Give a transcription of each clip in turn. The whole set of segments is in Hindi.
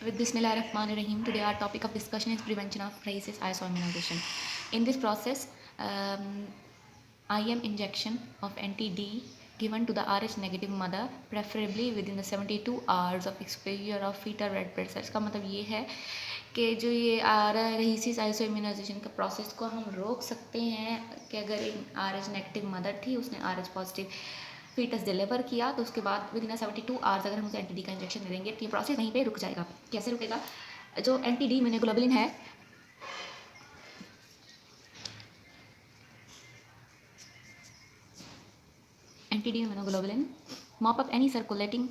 With Bismillahirrahmanirrahim, today our topic of discussion is prevention of rabies immunization. In this process, IM injection of anti-D given to the Rh negative mother, preferably within the 72 hours of exposure of fetal red blood cells. का मतलब ये है कि जो ये रेहिसिस आइसोइम्यूनाइजेशन का प्रोसेस को हम रोक सकते हैं कि अगर एक RH नेगेटिव मदर थी, उसने RH पॉजिटिव फीटस डिलीवर किया तो उसके बाद विद इन 72 आवर्स अगर हम उसे एंटी डी का इंजेक्शन दे देंगे तो ये प्रोसेस वहीं पे रुक जाएगा। कैसे रुकेगा? जो एंटी डी इम्यूनोग्लोबुलिन है, anti D immunoglobulin mop up any circulating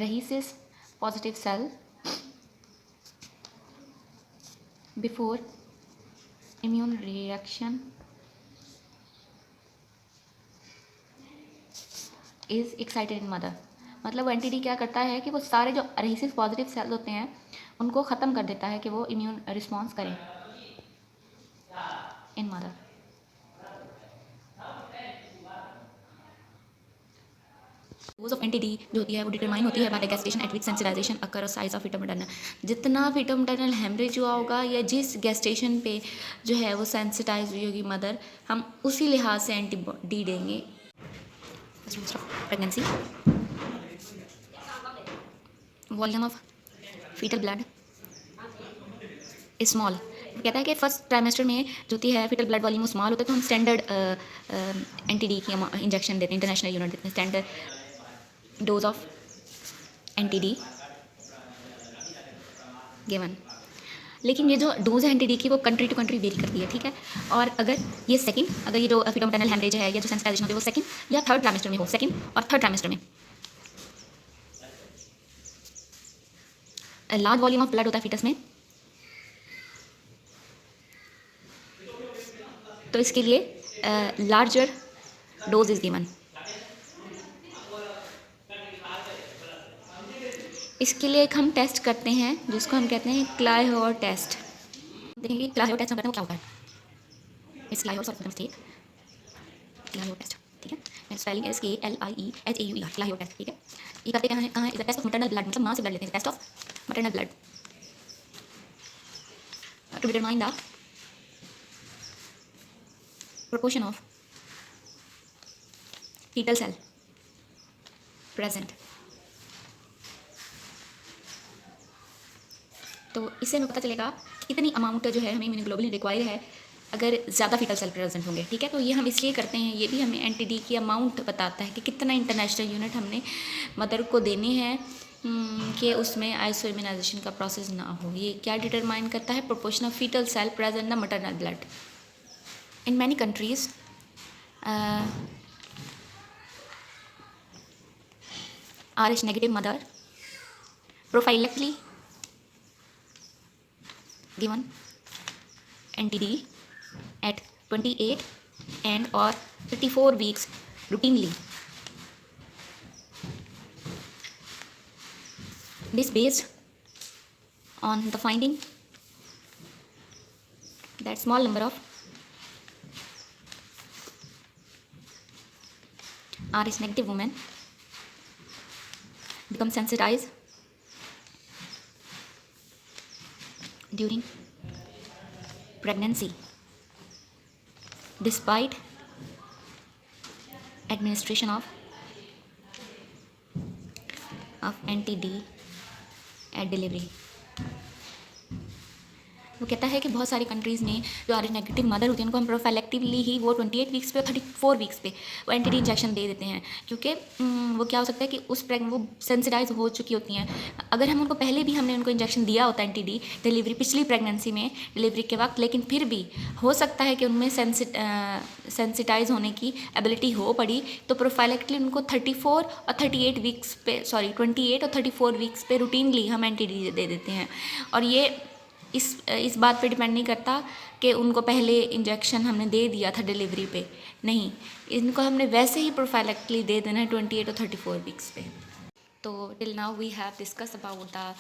rhesus positive cell before immune reaction is excited in mother. मतलब वो एंटी क्या करता है कि वो सारे जो रेहिसिस पॉजिटिव सेल होते हैं उनको ख़त्म कर देता है कि वो इम्यून रिस्पॉन्स करें in mother. Dose of anti जो होती है वो डिटरमाइन होती है by the gestation at which sensitisation occur size of fetal maternal. जितना फीटल मैटरनल हेमरेज हुआ होगा या जिस गैस्टेशन पे जो है वो सेंसिटाइज हुई होगी मदर, हम उसी लिहाज से एंटी डी देंगे। Pregnancy, volume of fetal blood small. कहता है कि फर्स्ट ट्राइमेस्टर में जो होती है फीटल ब्लड वॉल्यूम स्मॉल होता है तो हम स्टैंडर्ड एंटी डी की इंजेक्शन देते हैं, इंटरनेशनल यूनिट देते हैं standard dose of anti D given. लेकिन ये जो डोज है एंटी डी की वो कंट्री टू कंट्री वेरी करती है, ठीक है। और अगर ये जो फीटल मैटरनल हेमरेज है या जो सेंसिटाइजेशन होती है वो सेकंड या थर्ड ट्राइमेस्टर में हो, सेकंड और थर्ड ट्राइमेस्टर में लार्ज वॉल्यूम ऑफ ब्लड होता है फीटस में, तो इसके लिए लार्जर डोज इज गिवन। इसके लिए एक हम टेस्ट करते हैं जिसको हम कहते हैं क्लाइहोर टेस्ट। देखेंगे क्लाइहोर टेस्ट हम करते हैं वो क्या होता है। इस क्लाइहोर टेस्ट, ठीक है। स्पेलिंग है KLIEHAUER, क्लाइहोर टेस्ट, ठीक है। ये करते कहाँ है? Is the test of maternal blood, मतलब माँ से ब्लड लेते हैं, test of maternal blood to determine the proportion of fetal cell present। तो इससे हमें पता चलेगा कितनी अमाउंट जो है हमें इम्यूनोग्लोबुलिन रिक्वायर है अगर ज़्यादा फीटल सेल प्रेजेंट होंगे, ठीक है। तो ये हम इसलिए करते हैं, ये भी हमें एंटी डी की अमाउंट बताता है कि कितना इंटरनेशनल यूनिट हमने मदर को देने हैं कि उसमें आइसो इम्यूनाइजेशन का प्रोसेस ना हो। ये क्या डिटरमाइन करता है? Proportion of fetal cell present the maternal blood. In many countries, Rh negative mother prophylactically given NTD at 28 and or 34 weeks routinely. This based on the finding that small number of Rh negative women become sensitized during pregnancy despite administration of anti-D at delivery। वो कहता है कि बहुत सारी कंट्रीज़ ने जो आर नेगेटिव मदर होती है उनको हम प्रोफाइलेक्टिवली ही वो 28 वीक्स पे और 34 वीक्स पे वो एंटी डी इंजेक्शन दे देते हैं, क्योंकि वो क्या हो सकता है कि वो सेंसिटाइज हो चुकी होती हैं। अगर हम उनको पहले भी हमने उनको इंजेक्शन दिया होता है एंटी डी डिलीवरी पिछली प्रेगनेंसी में डिलीवरी के वक्त, लेकिन फिर भी हो सकता है कि उनमें सेंसिटाइज होने की एबिलिटी हो पड़ी, तो प्रोफाइलेक्टिवली उनको 34 और 38 वीक्स पे 28 और 34 वीक्स पे रूटीनली हम एंटी डी दे देते हैं। और ये इस बात पे डिपेंड नहीं करता कि उनको पहले इंजेक्शन हमने दे दिया था डिलीवरी पे, नहीं, इनको हमने वैसे ही प्रोफाइलेक्टिवली दे देना है 28 और 34 वीक्स पे। तो till now we have discuss about the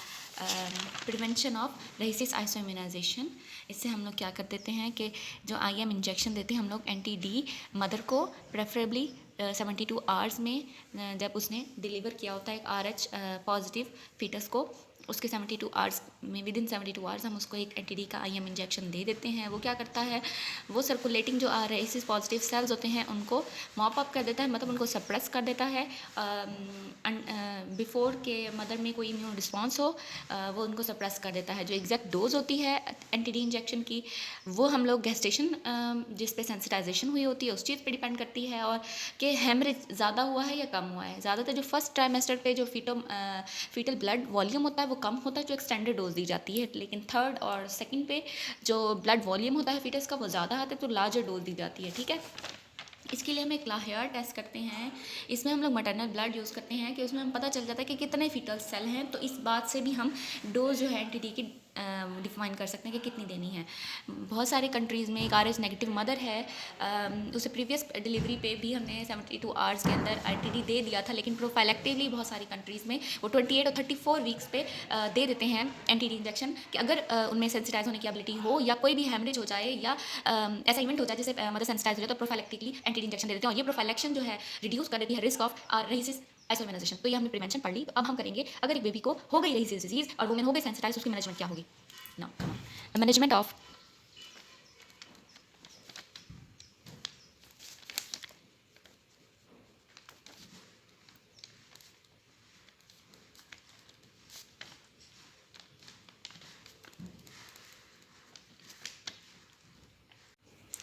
prevention of rhesus isoimmunization. इससे हम लोग क्या कर देते हैं कि जो IM इंजेक्शन देते हैं हम लोग एंटी डी मदर को प्रेफरेबली 72 आवर्स में जब उसने डिलीवर किया होता है एक RH पॉजिटिव फीटस को, उसके 72 आवर्स में, विद इन 72 आवर्स हम उसको एक एंटीडी का IM इंजेक्शन दे देते हैं। वो क्या करता है, वो सर्कुलेटिंग जो RSS पॉजिटिव सेल्स होते हैं उनको मॉप अप कर देता है, मतलब उनको सप्रेस कर देता है बिफोर के मदर में कोई इम्यून रिस्पॉन्स हो, वो उनको सप्रेस कर देता है। जो एग्जैक्ट डोज होती है एंटीडी इंजेक्शन की, वो हम लोग गेस्टेशन जिस पे सेंसिटाइजेशन हुई होती है उस चीज़ पे डिपेंड करती है, और कि हेमरेज ज़्यादा हुआ है या कम हुआ है। ज़्यादातर जो फर्स्ट ट्राइमेस्टर पे जो फीटल ब्लड वॉल्यूम होता है वो कम होता है, जो एक्सटेंडेड डोज दी जाती है, लेकिन थर्ड और सेकंड पे जो ब्लड वॉल्यूम होता है फीटस का वो ज़्यादा आता है, तो लार्जर डोज दी जाती है। ठीक है, इसके लिए हम एक हेयर टेस्ट करते हैं। इसमें हम लोग मैटरनल ब्लड यूज़ करते हैं कि उसमें हम पता चल जाता है कि कितने फीटल सेल हैं, तो इस बात से भी हम डोज जो है एंटीडी की डिफाइन कर सकते हैं कि कितनी देनी है। बहुत सारे कंट्रीज़ में एक RH नेगेटिव मदर है, उसे प्रीवियस डिलीवरी पे भी हमने 72 आवर्स के अंदर एंटीडी दे दिया था, लेकिन प्रोफाइलेक्टिवली बहुत सारी कंट्रीज़ में वो 28 और 34 वीक्स पे दे देते हैं एंटीडी इंजेक्शन, कि अगर उनमें सेंसिटाइज होने की एबिलिटी हो या कोई भी हेमरेज हो जाए या ऐसा इवेंट हो जाए जिससे मदर सेंसिटाइज हो जाए, तो प्रोफाइलेक्टिकली एंटीडी इंजेक्शन दे देते हैं, और ये प्रोफाइलेक्शन जो है रिड्यूस कर देती है रिस्क ऑफ रेहिसिस आइसोइम्यूनाइजेशन। तो ये हमने प्रिवेंशन पढ़ ली। तो अब हम करेंगे, अगर एक बेबी को हो गई रेहिसिस डिजीज और वुमेन हो गई सेंसिटाइज, उसकी मैनेजमेंट क्या होगी। नाउ मैनेजमेंट ऑफ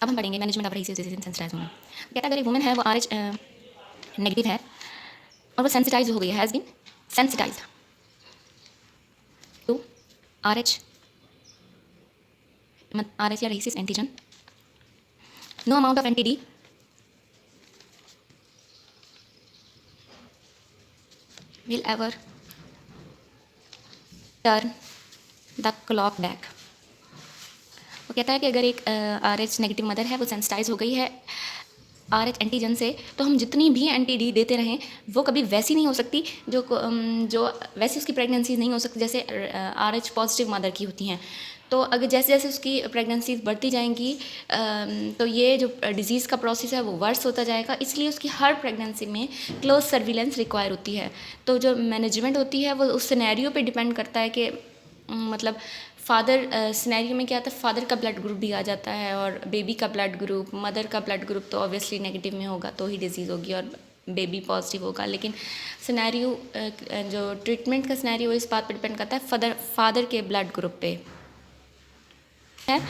अब हम पढ़ेंगे management of rhesus disease in sensitize women. कहता है अगर एक वुमेन है वो RH नेगेटिव है और वो सेंसिटाइज हो गई है, has been sensitize to RH या rhesus antigen, no amount of anti D will ever turn the clock back। वो कहता है कि अगर एक RH नेगेटिव मदर है, वो सेंसिटाइज हो गई है RH एंटीजन से, तो हम जितनी भी एंटीडी देते रहें वो कभी वैसी नहीं हो सकती जो वैसी उसकी प्रेगनेंसीज नहीं हो सकती जैसे RH पॉजिटिव मदर की होती हैं। तो अगर जैसे जैसे उसकी प्रेगनेंसीज बढ़ती जाएंगी तो ये जो डिज़ीज़ का प्रोसेस है वो वर्स होता जाएगा, इसलिए उसकी हर प्रेगनेंसी में क्लोज सर्विलेंस रिक्वायर होती है। तो जो मैनेजमेंट होती है वो उस सिनेरियो पे डिपेंड करता है कि मतलब फादर सिनेरियो में क्या आता है, फादर का ब्लड ग्रुप भी आ जाता है, और बेबी का ब्लड ग्रुप, मदर का ब्लड ग्रुप तो ऑब्वियसली नेगेटिव में होगा तो ही डिजीज़ होगी, और बेबी पॉजिटिव होगा। लेकिन सिनेरियो जो ट्रीटमेंट का सिनेरियो इस बात पर डिपेंड करता है फादर के ब्लड ग्रुप पे है।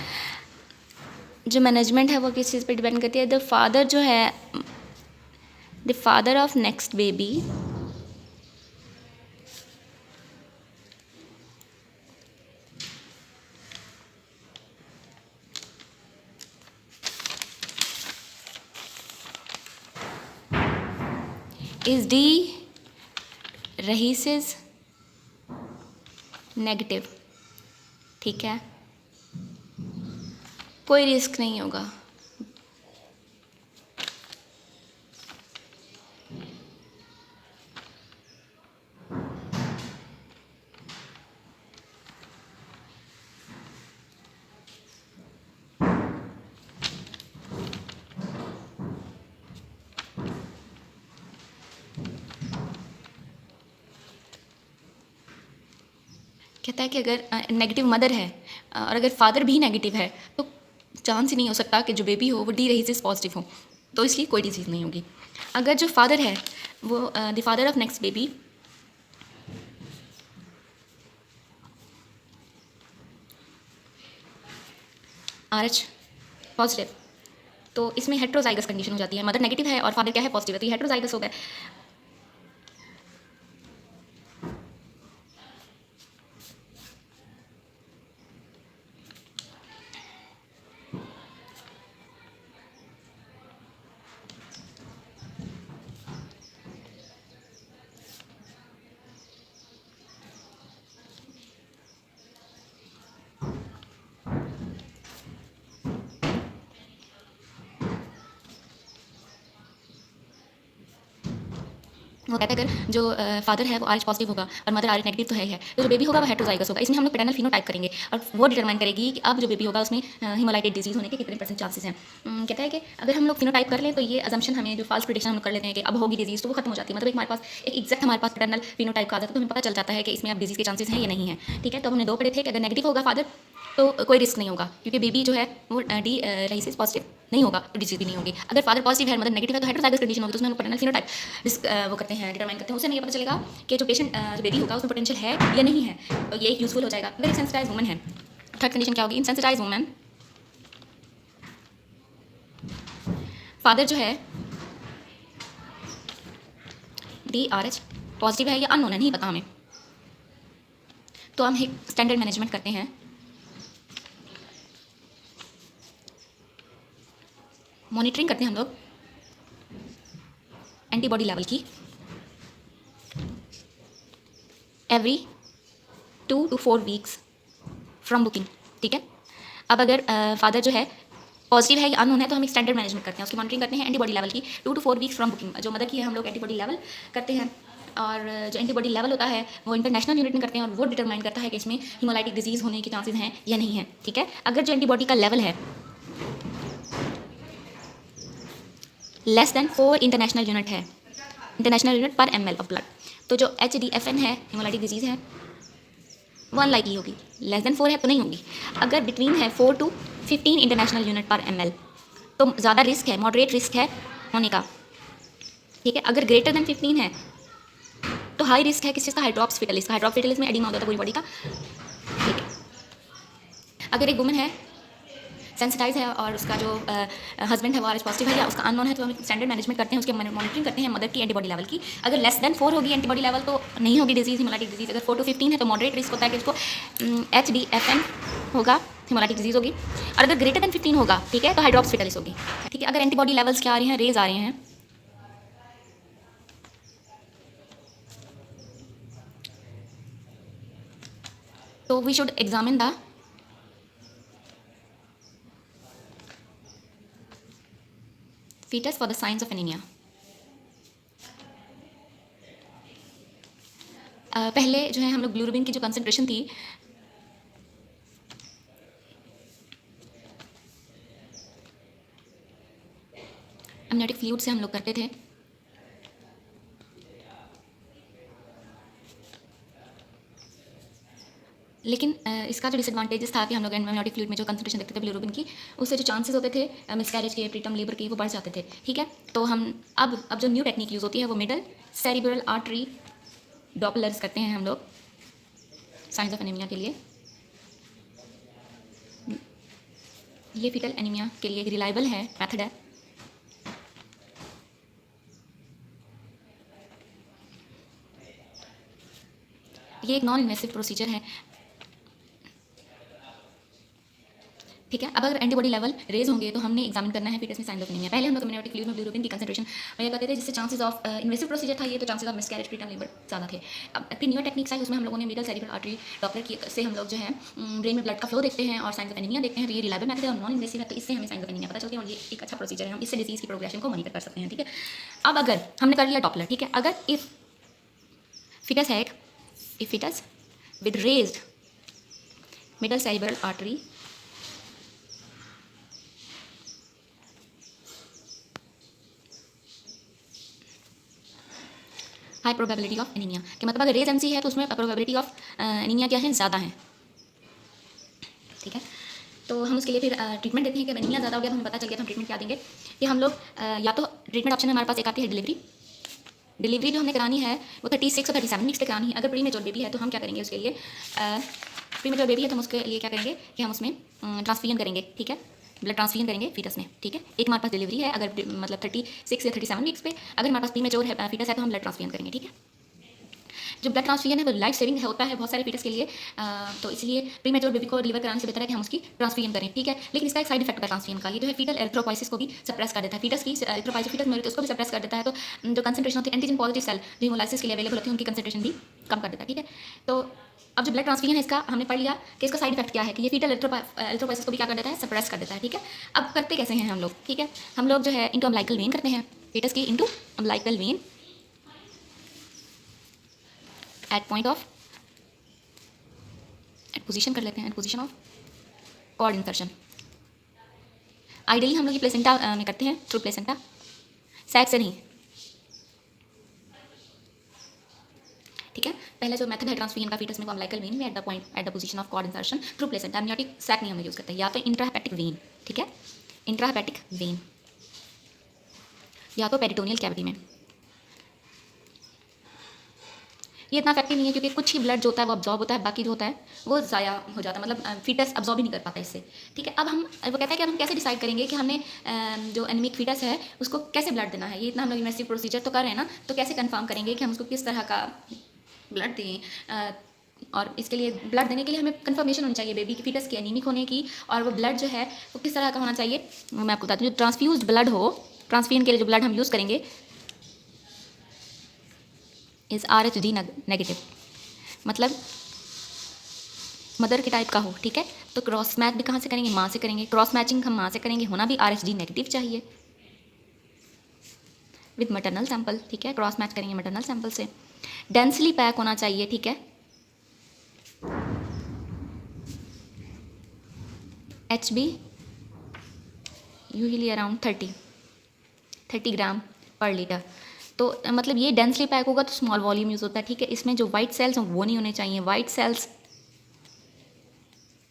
जो मैनेजमेंट है वो किस चीज़ पे डिपेंड करती है, द फादर जो है, the father of next baby is D rhesus negative. ठीक है, कोई रिस्क नहीं होगा। कहता है कि अगर नेगेटिव मदर है और अगर फादर भी नेगेटिव है तो चांस ही नहीं हो सकता कि जो बेबी हो वो डी रेहिसिस पॉजिटिव हो, तो इसलिए कोई डिजीज़ नहीं होगी। अगर जो फादर है वो the father of next baby RH positive, तो इसमें हेट्रोजाइगस कंडीशन हो जाती है। मदर नेगेटिव है और फादर क्या है, पॉजिटिव है, तो ये हेट्रोजाइगस हो गए। वो कहता है अगर जो फादर है वो आरएच पॉजिटिव होगा और मदर आरएच नेगेटिव तो है ही है, तो जो बेबी होगा वो हेटेरोजाइगस होगा। इसमें हम लोग पैटर्नल फिनोटाइप करेंगे और वो डिटरमाइन करेगी कि अब जो बेबी होगा उसमें हिमोलाइटिक डिजीज होने के कितने % चांसेस हैं। कहता है कि अगर हम लोग फिनोटाइप कर लें तो ये अजम्पशन हमें जो फॉल्स प्रेडिक्शन हम लोग कर लेते हैं कि अब होगी डिजीज, तो वो खत्म हो जाती है। मतलब एक हमारे पास एक एग्जैक्ट हमारे पास पैटर्नल फिनोटाइप का आता है, तो हमें पता चल जाता है कि इसमें अब डिजीज के चांसेस हैं या नहीं है। ठीक है, तो हमने 2 पढ़े थे कि अगर नेगेटिव होगा फादर तो कोई रिस्क नहीं होगा, क्योंकि बेबी जो है वो डी राइसिस पॉजिटिव नहीं होगा तो डिजीज भी नहीं होगी। अगर फादर पॉजिटिव है मदर नेगेटिव है तो हेटेरोजाइगस कंडीशन होगी, तो उसमें हम पैटर्नल फिनोटाइप वो करते हैं, डिटरमाइन करते हैं। उससे हमें ये पता चलेगा कि जो पेशेंट जो बेबी होगा उसमें पोटेंशियल है या नहीं है, तो ये एक यूजफुल हो जाएगा। अगर एक सेंसिटाइज वुमन है, थर्ड कंडीशन क्या होगी, इनसेंसिटाइज वुमन फादर जो है डी आर एच पॉजिटिव है या अननोन है, नहीं पता हमें, तो हम एक स्टैंडर्ड मैनेजमेंट करते हैं। मॉनिटरिंग करते हैं हम लोग एंटीबॉडी लेवल की every 2 to 4 weeks from booking. ठीक है, अब अगर फादर जो है पॉजिटिव है या अननोन है तो हम एक स्टैंडर्ड मैनेजमेंट करते हैं, उसकी मॉनिटरिंग करते हैं एंटीबॉडी लेवल की 2 to 4 वीक्स फ्रॉम बुकिंग। जो मदर की है हम लोग एंटीबॉडी लेवल करते हैं, और जो एंटीबॉडी लेवल होता है वो इंटरनेशनल यूनिट में करते हैं, और वो डिटरमाइन करता है कि इसमें हिमोलाइटिक डिजीज़ होने के चांसेस हैं या नहीं है। ठीक है, अगर जो एंटीबॉडी का लेवल है लेस देन 4 इंटरनेशनल यूनिट है, इंटरनेशनल यूनिट पर ml ऑफ ब्लड, तो जो HDFN है हिमोलाइटिक डिजीज़ है वो अनलाइकली होगी। लेस देन 4 है तो नहीं होगी। अगर बिटवीन है 4 to 15 इंटरनेशनल यूनिट पर ml तो ज़्यादा रिस्क है, मॉडरेट रिस्क है होने का। ठीक है, अगर ग्रेटर देन 15 है तो हाई रिस्क है किस चीज़ का, हाइड्रोप्स फिटलिस का। हाइड्रोप्स फिटलिस में एडिमा होता है पूरी बॉडी का। ठीक है, अगर एक वुमन है सेंसिटाइज है और उसका जो हस्बैंड है वो आरएच पॉजिटिव है या उसका अननोन है, तो हम स्टैंडर्ड मैनेजमेंट करते हैं, उसके मॉनिटरिंग करते हैं मदर की एंटीबॉडी लेवल की। अगर लेस देन 4 होगी एंटीबॉडी लेवल तो नहीं होगी डिजीज़, हिमोलाइटिक डिजीज़। अगर 4 to 15 है तो मॉडरेट रिस्क होता है कि उसको HDFN होगा, हिमोलाइटिक डिजीज़ होगी। और अगर ग्रेटर देन 15 होगा, ठीक है, तो हाइड्रोप्स फिटलिस होगी। ठीक है, अगर एंटीबॉडी लेवल्स क्या आ रहे हैं, रेज आ रहे हैं, तो we should examine the fetus for the signs of anemia। पहले जो है हम लोग ब्लूबिन की जो कंसंट्रेशन थी एमनियोटिक फ्लूइड से हम लोग करते थे, लेकिन इसका जो डिसएडवांटेजेस था कि हम लोग एमनियोटिक फ्लूइड में जो कंसंट्रेशन देखते थे बिलिरुबिन की, उससे जो चांसेस होते थे मिसकैरेज के, प्रीटर्म लेबर के, वो बढ़ जाते थे। ठीक है, तो हम अब जो न्यू टेक्निक यूज़ होती है वो मिडल सेरिब्रल आर्टरी डॉपलर्स करते हैं हम लोग साइंस ऑफ एनीमिया के लिए। ये फीटल एनीमिया के लिए एक रिलायबल है मेथड है। ये एक नॉन इन्वेसिव प्रोसीजर है। ठीक है, अब अगर एंटीबॉडी लेवल रेज होंगे तो हमने एग्जामिन करना है फीटस में साइंस ऑफ एनीमिया। पहले हम लोग एमनियोटिक फ्लूइड में बिलिरुबिन की कंसंट्रेशन ये करते थे, जिससे चांसेस ऑफ इन्वेसिव प्रोसीजर था ये, तो chances of miscarriage, preterm labour ज़्यादा थे। अब अपनी न्यू टेक्निक्स आई, उसमें हम लोगों ने मिडल सेरिब्रल आर्टरी डॉपलर की से हम लोग जो है ब्रेन में ब्लड का फ्लो देखते हैं और साइंस ऑफ एनीमिया देखते हैं। तो ये रिलायबल मेथड है और नॉन इन्वेसिव है, तो इससे हमें साइंस ऑफ एनीमिया पता चलती है और ये एक अच्छा प्रोसीजर है, हम इससे डिजीज़ की प्रोग्रेशन को मॉनिटर कर सकते हैं। ठीक है, अब अगर हमने कर लिया डॉपलर, ठीक है, अगर इफ़ फीटस है, if fetus with raised middle cerebral artery high probability of anaemia, कि मतलब अगर रेज एमसी है तो उसमें प्रोबेबिलिटी ऑफ एनीमिया क्या है, ज़्यादा है। ठीक है, तो हम उसके लिए फिर ट्रीटमेंट देते हैं कि एनीमिया ज़्यादा हो गया तो हमें पता चल गया तो हम ट्रीटमेंट क्या देंगे कि हम लोग या तो ट्रीटमेंट ऑप्शन में हमारे पास एक आती है डिलीवरी जो हमने करानी है वो 36 और 37 वीक्स तक करानी है। अगर प्री मेच्योर बेबी है तो हम क्या करेंगे, उसके लिए प्री मेच्योर बेबी है तो हम उसके लिए क्या करेंगे कि हम उसमें ट्रांसफ्यूजन करेंगे। ठीक है, ब्लड ट्रांसफ्यूजन करेंगे फीटस में। ठीक है, एक हमारे पास डिलीवरी है अगर मतलब 36 या 37 वीक्स पे, अगर हमारे पास प्री मेच्योर है फीटस है तो हम ब्लड ट्रांसफ्यूजन करेंगे। ठीक है, जो ब्लड ट्रांसफ्यूजन है वो लाइफ सेविंग होता है बहुत सारे फीटस के लिए, तो इसलिए प्री मेच्योर बेबी को डिलीवर कराने से बेहतर है कि हम उसकी ट्रांसफ्यूजन करें। ठीक है, लेकिन इसका एक साइड इफेक्ट होता है ट्रांसफ्यूजन का, ये जो है फीटल एरिथ्रोपोइसिस को भी सप्रेस कर देता है, फीटस की एरिथ्रोपोइसिस फीटस मेरिट उसको भी सप्रेस कर देता है। तो जो कंसंट्रेशन होती है एंटीजन पॉजिटिव सेल जो हिमोलाइसिस के लिए अवेलेबल होती है उनकी कंसंट्रेशन भी कम कर देता है। ठीक है, तो अब जो ब्लड ट्रांसफ्यूजन है इसका हमने पढ़ लिया कि इसका साइड इफेक्ट क्या है, कि ये फीटल एरिथ्रोपोइसिस को भी क्या कर देता है, सप्रेस कर देता है। ठीक है, अब करते कैसे हैं हम लोग, ठीक है, हम लोग जो है इंटू अम्बिलिकल वेन करते हैं, फीटस की into umbilical vein at point of, at position कर लेते हैं, at position of cord insertion. Ideally हम लोग ये प्लेसेंटा में करते हैं, थ्रू प्लेसेंटा, सैक से नहीं, ठीक है। पहला जो मेथड है ट्रांसफिजन का फीटस में वो अम्बिलिकल वेन में at the point, at the position of cord insertion through placenta, amniotic sac नहीं हम यूज़ करते हैं, या तो इंट्राहेपेटिक वेन, ठीक है, इंट्राहेपेटिक वेन, या तो पेरिटोनियल कैविटी में। ये इतना इफेक्टिव नहीं है क्योंकि कुछ ही ब्लड जो होता है वो अब्जॉर्ब होता है, बाकी जो होता है वो ज़ाया हो जाता है, मतलब फीटस अब्जॉर्ब ही नहीं कर पाता इससे, ठीक है। अब हम वो कहता है कि अब हम कैसे डिसाइड करेंगे कि हमने जो एनीमिक फीटस है उसको कैसे ब्लड देना है। ये इतना हम लोग इन्वेस्टिव प्रोसीजर तो कर रहे हैं ना, तो कैसे कंफर्म करेंगे कि हम उसको किस तरह का ब्लड दें। और इसके लिए ब्लड देने के लिए हमें कंफर्मेशन होनी चाहिए बेबी की फीटस की एनीमिक होने की, और वो ब्लड जो है वो किस तरह का होना चाहिए। मैं आपको बताती हूँ, जो ट्रांसफ्यूज ब्लड हो, ट्रांसफ्यूजन के लिए जो ब्लड हम यूज़ करेंगे इज़ RH-D नेगेटिव, मतलब मदर के टाइप का हो, ठीक है। तो क्रॉस मैच भी कहाँ से करेंगे, माँ से करेंगे, क्रॉस मैचिंग हम माँ से करेंगे, होना भी RH-D नेगेटिव चाहिए विद मैटरनल सैंपल, ठीक है। क्रॉस मैच करेंगे मैटरनल सैंपल से, डेंसली पैक होना चाहिए, ठीक है। HB यूजली अराउंड 30 ग्राम पर लीटर। तो मतलब ये डेंसली पैक होगा तो स्मॉल वॉल्यूम यूज़ होता है, ठीक है। इसमें जो वाइट सेल्स हों वो नहीं होने चाहिए, वाइट सेल्स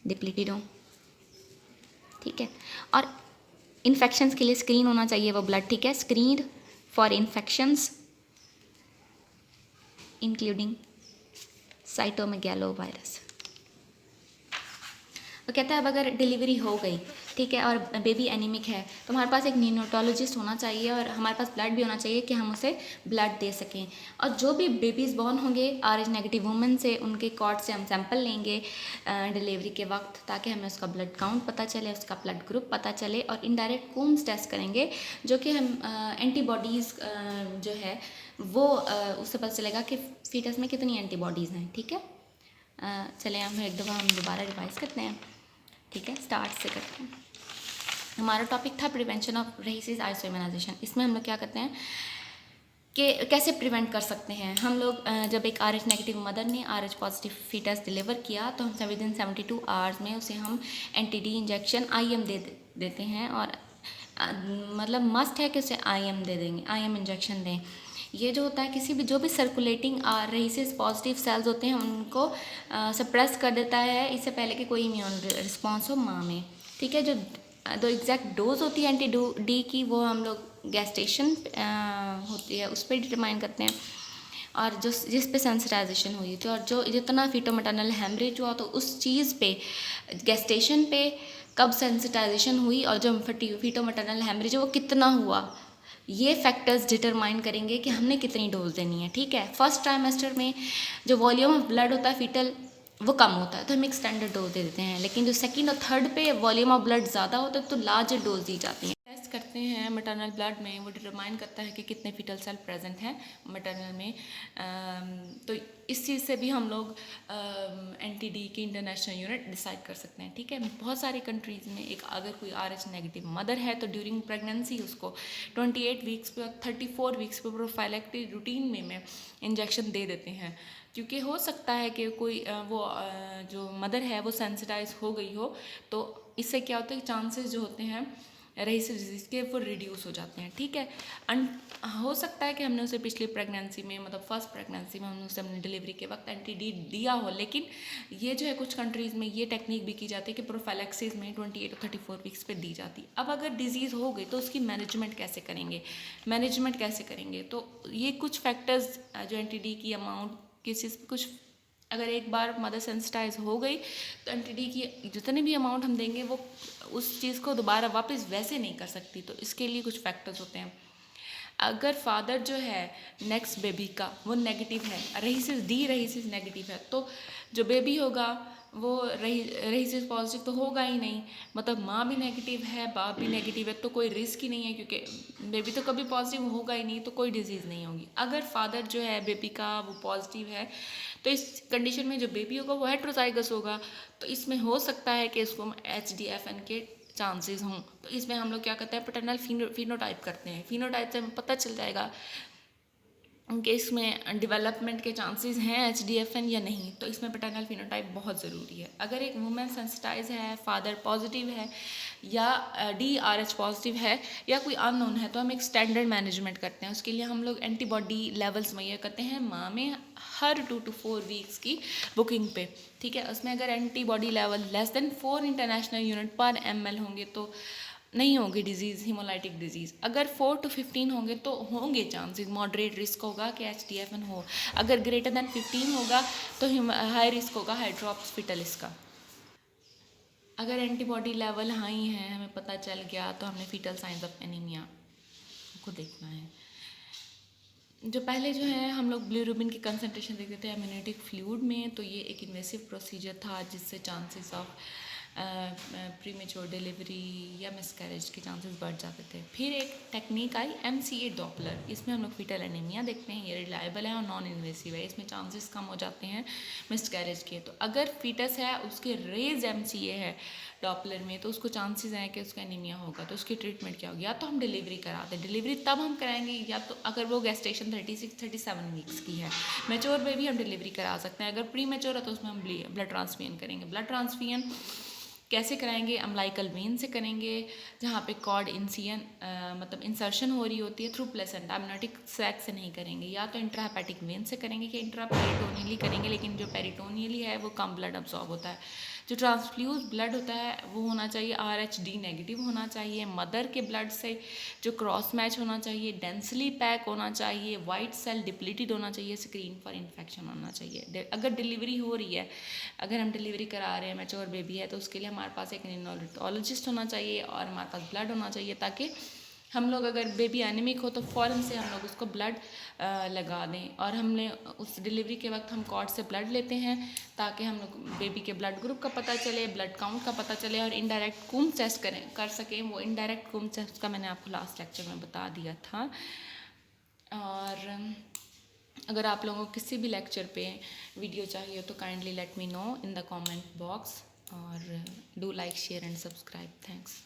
डिप्लीटेड हों, ठीक है। और इन्फेक्शंस के लिए स्क्रीन होना चाहिए वो ब्लड, ठीक है, स्क्रीन्ड फॉर इन्फेक्शंस इंक्लूडिंग साइटोमेगैलोवायरस। वो कहता है अब अगर डिलीवरी हो गई, ठीक है, और बेबी एनीमिक है तो हमारे पास एक न्यूनेटोलॉजिस्ट होना चाहिए और हमारे पास ब्लड भी होना चाहिए कि हम उसे ब्लड दे सकें। और जो भी बेबीज़ बॉर्न होंगे RH नेगेटिव वुमेन से, उनके कॉर्ड से हम सैंपल लेंगे डिलीवरी के वक्त, ताकि हमें उसका ब्लड काउंट पता चले, उसका ब्लड ग्रुप पता चले। और इनडायरेक्ट कूम्स टेस्ट करेंगे जो कि हम एंटीबॉडीज़ जो है वो उससे पता चलेगा कि फीटस में कितनी एंटीबॉडीज़ हैं, ठीक है। चलें हम एक दफ़ा हम दोबारा रिवाइज करते हैं, ठीक है, स्टार्ट से करते हैं। हमारा टॉपिक था प्रिवेंशन ऑफ रेसिस आइसोइम्यूनाइजेशन। इसमें हम लोग क्या करते हैं कि कैसे प्रिवेंट कर सकते हैं हम लोग। जब एक RH नेगेटिव मदर ने RH पॉजिटिव फीटस डिलीवर किया तो हम विदिन 72 आवर्स में उसे हम NTD इंजेक्शन IM देते हैं, और मतलब मस्ट है कि उसे IM दे देंगे, IM इंजेक्शन दें। ये जो होता है किसी भी जो भी सर्कुलेटिंग रेसिस पॉजिटिव सेल्स होते हैं उनको सप्रेस कर देता है, इससे पहले कि कोई इम्यून रिस्पॉन्स हो माँ में, ठीक है। जो एग्जैक्ट डोज होती है NTD की वो हम लोग गैस्टेशन होती है उस पर डिटरमाइन करते हैं, और जो जिस पे सेंसिटाइजेशन हुई थी और जो जितना फीटो मैटरनल हेमरेज हुआ तो उस चीज़ पे गैस्टेशन पे कब सेंसिटाइजेशन हुई और जो फीटो मैटरनल हेमरेज वो कितना हुआ, ये फैक्टर्स डिटरमाइन करेंगे कि हमने कितनी डोज देनी है, ठीक है। फर्स्ट ट्राइमेस्टर में जो वॉल्यूम ऑफ ब्लड होता है फीटल वो कम होता है तो हम एक स्टैंडर्ड डोज दे देते हैं, लेकिन जो सेकंड और थर्ड पे वॉल्यूम ऑफ ब्लड ज़्यादा होता है तो लार्जर डोज दी जाती है। टेस्ट करते हैं मैटरनल ब्लड में, वो डिटरमाइन करता है कि कितने फीटल सेल प्रेजेंट हैं मैटरनल में। तो इस चीज़ से भी हम लोग NTD की इंटरनेशनल यूनिट डिसाइड कर सकते हैं, ठीक है। बहुत सारी कंट्रीज़ में एक अगर कोई RH नेगेटिव मदर है तो ड्यूरिंग प्रेगनेंसी उसको 28 वीक्स पे और 34 वीक्स पे प्रोफाइलैक्टिक रूटीन में इंजेक्शन दे देते हैं, क्योंकि हो सकता है कि कोई जो मदर है वो सेंसिटाइज हो गई हो, तो इससे क्या होता है चांसेस जो होते हैं रेसिस डिजीज़ के वो रिड्यूस हो जाते हैं, ठीक है। हो सकता है कि हमने उसे पिछली प्रेगनेंसी में मतलब फर्स्ट प्रेगनेंसी में हमने उसे अपनी डिलीवरी के वक्त NTD दिया हो, लेकिन ये जो है कुछ कंट्रीज़ में ये टेक्निक भी की जाती है कि प्रोफाइलैक्सिस में 28 और 34 वीक्स पे दी जाती है। अब अगर डिजीज़ हो गई तो उसकी मैनेजमेंट कैसे करेंगे, तो ये कुछ फैक्टर्स जो NTD की अमाउंट केसेस पे कुछ, अगर एक बार मदर सेंसिटाइज हो गई तो NTD की जितने भी अमाउंट हम देंगे वो उस चीज़ को दोबारा वापस वैसे नहीं कर सकती, तो इसके लिए कुछ फैक्टर्स होते हैं। अगर फादर जो है नेक्स्ट बेबी का वो नेगेटिव है, रेसिस नेगेटिव है, तो जो बेबी होगा वो रेसिस पॉजिटिव तो होगा ही नहीं, मतलब माँ भी नेगेटिव है बाप भी नेगेटिव है तो कोई रिस्क ही नहीं है, क्योंकि बेबी तो कभी पॉजिटिव होगा ही नहीं तो कोई डिजीज़ नहीं होगी। अगर फादर जो है बेबी का वो पॉजिटिव है तो इस कंडीशन में जो बेबी होगा वो हेट्रोजाइगस होगा, तो इसमें हो सकता है कि इसको HDFN के चांसेस हों। तो इसमें हम लोग क्या करते हैं पैटर्नल फिनोटाइप करते हैं, फिनोटाइप से हमें पता चल जाएगा उनके इसमें डेवलपमेंट के चांसेस हैं HDFN या नहीं, तो इसमें पैटर्नल फिनोटाइप बहुत ज़रूरी है। अगर एक वुमेन सेंसिटाइज है, फादर पॉजिटिव है या DRH पॉजिटिव है या कोई अननोन है, तो हम एक स्टैंडर्ड मैनेजमेंट करते हैं। उसके लिए हम लोग एंटीबॉडी लेवल्स मुहैया करते हैं माँ में हर 2 to 4 वीक्स की बुकिंग पे, ठीक है। उसमें अगर antibody level less than 4 international unit पर ml होंगे तो नहीं होगी डिजीज़, हीमोलाइटिक डिजीज़। अगर 4 to 15 होंगे तो होंगे चांसेस, मॉडरेट रिस्क होगा कि HDFN हो। अगर ग्रेटर देन 15 होगा तो हाई रिस्क होगा हाइड्रोप्स फिटलिस का। अगर एंटीबॉडी लेवल हाई है, हमें पता चल गया, तो हमने फीटल साइंस ऑफ एनीमिया को देखना है। जो पहले जो है हम लोग बिलिरुबिन की कंसंट्रेशन देखते थे एम्यूनेटिक फ्लूइड में, तो ये एक इन्वेसिव प्रोसीजर था जिससे चांसेस ऑफ प्रीमेच्योर डिलीवरी या मिसकैरेज के चांसेस बढ़ जाते थे। फिर एक टेक्निक आई MCA डॉपलर, इसमें हम लोग फीटल एनीमिया देखते हैं। ये रिलायबल है और नॉन इन्वेसिव है, इसमें चांसेस कम हो जाते हैं मिसकैरेज के। तो अगर फीटस है उसके रेज MCA है डॉपलर में, तो उसको चांसेस हैं कि उसका एनीमिया होगा, तो उसकी ट्रीटमेंट क्या होगी? या तो हम डिलीवरी कराते हैं, डिलीवरी तब हम कराएंगे, या तो अगर वो गेस्टेशन 36-37 वीक्स की है। मैच्योर में भी हम डिलीवरी करा सकते हैं। अगर प्री मैच्योर है तो उसमें हम ब्लड ट्रांसफ्यूजन करेंगे। ब्लड ट्रांसफ्यूजन कैसे कराएंगे? अम्लाइकल वेन से करेंगे, जहाँ पे कॉर्ड इंसियन मतलब इंसर्शन हो रही होती है थ्रू प्लेसेंटा। एमनियोटिक सैक से नहीं करेंगे। या तो इंट्राहेपेटिक वेन से करेंगे कि इंट्रापेरिटोनियली करेंगे, लेकिन जो पेरिटोनियली है वो कम ब्लड अब्सॉर्ब होता है। जो ट्रांसफ्यूज ब्लड होता है वो होना चाहिए RH-D नेगेटिव होना चाहिए। मदर के ब्लड से जो क्रॉस मैच होना चाहिए, डेंसली पैक होना चाहिए, वाइट सेल डिप्लीटेड होना चाहिए, स्क्रीन फॉर इन्फेक्शन होना चाहिए। अगर डिलीवरी हो रही है, अगर हम डिलीवरी करा रहे हैं, मैच्योर बेबी है, तो उसके लिए हमारे पास एक नियोनेटोलॉजिस्ट होना चाहिए और हमारे पास ब्लड होना चाहिए, ताकि हम लोग अगर बेबी एनीमिक हो तो फ़ौरन से हम लोग उसको ब्लड लगा दें। और हमने उस डिलीवरी के वक्त हम कॉर्ड से ब्लड लेते हैं ताकि हम लोग बेबी के ब्लड ग्रुप का पता चले, ब्लड काउंट का पता चले और इनडायरेक्ट कूम्स टेस्ट कर सकें। वो इनडायरेक्ट कूम्स टेस्ट का मैंने आपको लास्ट लेक्चर में बता दिया था। और अगर आप लोगों को किसी भी लेक्चर पे वीडियो चाहिए तो kindly let me know in the comment box, और do like share and subscribe. Thanks.